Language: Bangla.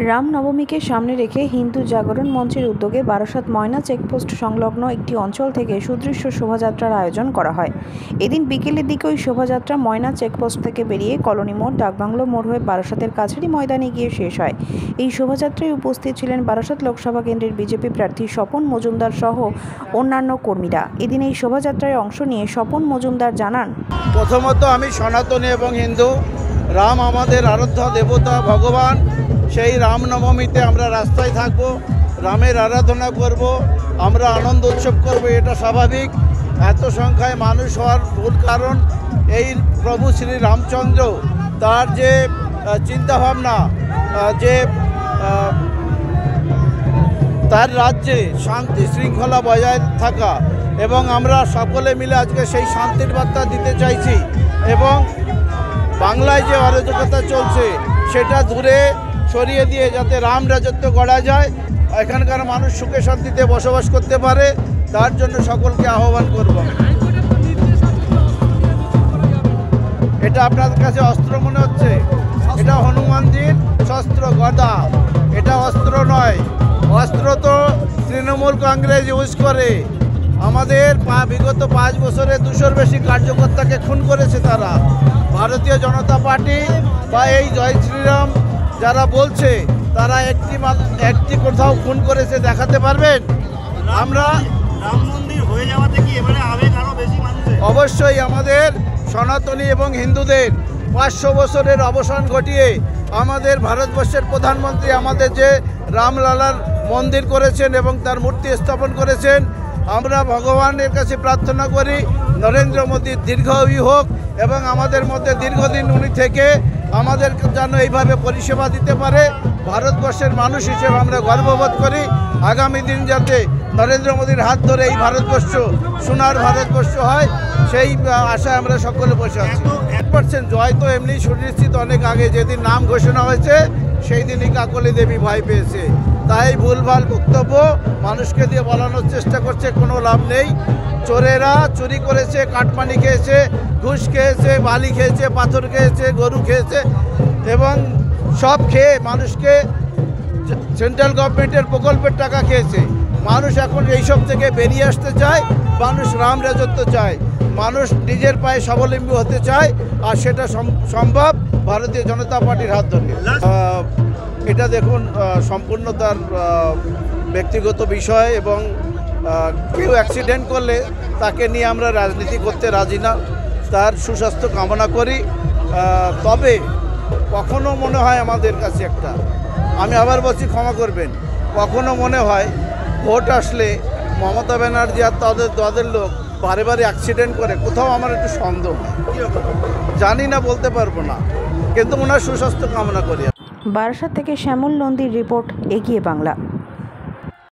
রামনবমীকে সামনে রেখে হিন্দু জাগরণ মঞ্চের উদ্যোগে বারাসাত ময়না চেকপোস্ট সংলগ্ন একটি অঞ্চল থেকে সুদৃশ্য শোভাযাত্রার আয়োজন করা হয়। এদিন বিকেলের দিকে ওই শোভাযাত্রা ময়না চেকপোস্ট থেকে বেরিয়ে কলোনি মোড়, ডাকবাংলো মোড় হয়ে বারাসাতের কাছারি ময়দানে গিয়ে শেষ হয়। এই শোভাযাত্রায় উপস্থিত ছিলেন বারাসাত লোকসভা কেন্দ্রের বিজেপি প্রার্থী স্বপন মজুমদার সহ অন্যান্য কর্মীরা। এদিন এই শোভাযাত্রায় অংশ নিয়ে স্বপন মজুমদার জানান, প্রথমত আমি সনাতনী এবং হিন্দু। রাম আমাদের আরাধ্য দেবতা, ভগবান। সেই রামনবমীতে আমরা রাস্তায় থাকব, রামের আরাধনা করব, আমরা আনন্দ উৎসব করব, এটা স্বাভাবিক। এত সংখ্যায় মানুষ হওয়ার মূল কারণ এই প্রভু শ্রী রামচন্দ্র, তার যে চিন্তাভাবনা, যে তার রাজ্যে শান্তি শৃঙ্খলা বজায় থাকা, এবং আমরা সকলে মিলে আজকে সেই শান্তির বার্তা দিতে চাইছি। এবং বাংলায় যে অরাজকতা চলছে সেটা দূরে সরিয়ে দিয়ে যাতে রাম রাজত্ব গড়া যায়, এখানকার মানুষ সুখে শান্তিতে বসবাস করতে পারে, তার জন্য সকলকে আহ্বান করব। এটা আপনাদের কাছে অস্ত্র মনে হচ্ছে, এটা হনুমানজির শস্ত্র, গদা। এটা অস্ত্র নয়, অস্ত্র তো তৃণমূল কংগ্রেস ইউজ করে। আমাদের বিগত 5 বছরে 200-র বেশি কার্যকর্তাকে খুন করেছে তারা। ভারতীয় জনতা পার্টি বা এই জয় শ্রীরাম যারা বলছে, তারা একটি কোথাও খুন করেছে দেখাতে পারবেন? আমরা রাম মন্দির হয়ে যাওয়াতে কি এবারে আবেগ আরো বেশি মানুষের? অবশ্যই আমাদের সনাতনী এবং হিন্দুদের 500 বছরের অবসান ঘটিয়ে আমাদের ভারতবর্ষের প্রধানমন্ত্রী আমাদের যে রামলালার মন্দির করেছেন এবং তার মূর্তি স্থাপন করেছেন, আমরা ভগবানের কাছে প্রার্থনা করি নরেন্দ্র মোদীর দীর্ঘায়ু হোক এবং আমাদের মধ্যে দীর্ঘদিন উনি থেকে আমাদের যেন এইভাবে পরিষেবা দিতে পারে। ভারতবর্ষের মানুষ হিসেবে আমরা গর্ববোধ করি। আগামী দিন যাতে নরেন্দ্র মোদীর হাত ধরে এই ভারতবর্ষ সোনার ভারতবর্ষ হয়, সেই আশায় আমরা সকলে বসে আছি। 100% জয় তো এমনি সুনিশ্চিত। অনেক আগে যেদিন নাম ঘোষণা হয়েছে সেই দিনই কাকলি দেবী ভয় পেয়েছে। তাই ভুলভাল বক্তব্য মানুষকে দিয়ে বলানোর চেষ্টা করছে, কোনো লাভ নেই। চোরেরা চুরি করেছে, কাটমানি খেয়েছে, ঘুষ খেয়েছে, বালি খেয়েছে, পাথর খেয়েছে, গরু খেয়েছে, এবং সব খেয়ে মানুষকে সেন্ট্রাল গভর্নমেন্টের প্রকল্পের টাকা খেয়েছে। মানুষ এখন এইসব থেকে বেরিয়ে আসতে চায়, মানুষ রাম রাজত্ব চায়, মানুষ নিজের পায়ে স্বাবলম্বী হতে চায়, আর সেটা সম্ভব ভারতীয় জনতা পার্টির হাত ধরে। এটা দেখুন, সম্পূর্ণ তার ব্যক্তিগত বিষয়, এবং কেউ অ্যাক্সিডেন্ট করলে তাকে নিয়ে আমরা রাজনীতি করতে রাজি না। তার সুস্বাস্থ্য কামনা করি। তবে কখনো মনে হয় আমাদের কাছে একটা, আমি আবার বলছি, ক্ষমা করবেন, কখনো মনে হয় ভোট আসলে মমতা ব্যানার্জি আর তাদের লোক বারে বারে অ্যাক্সিডেন্ট করে, কোথাও আমার একটু সন্দেহ হয়। জানি না, বলতে পারবো না, কিন্তু ওনার সুস্বাস্থ্য কামনা করি। বারাসাত থেকে শ্যামল নন্দীর রিপোর্ট, এগিয়ে বাংলা।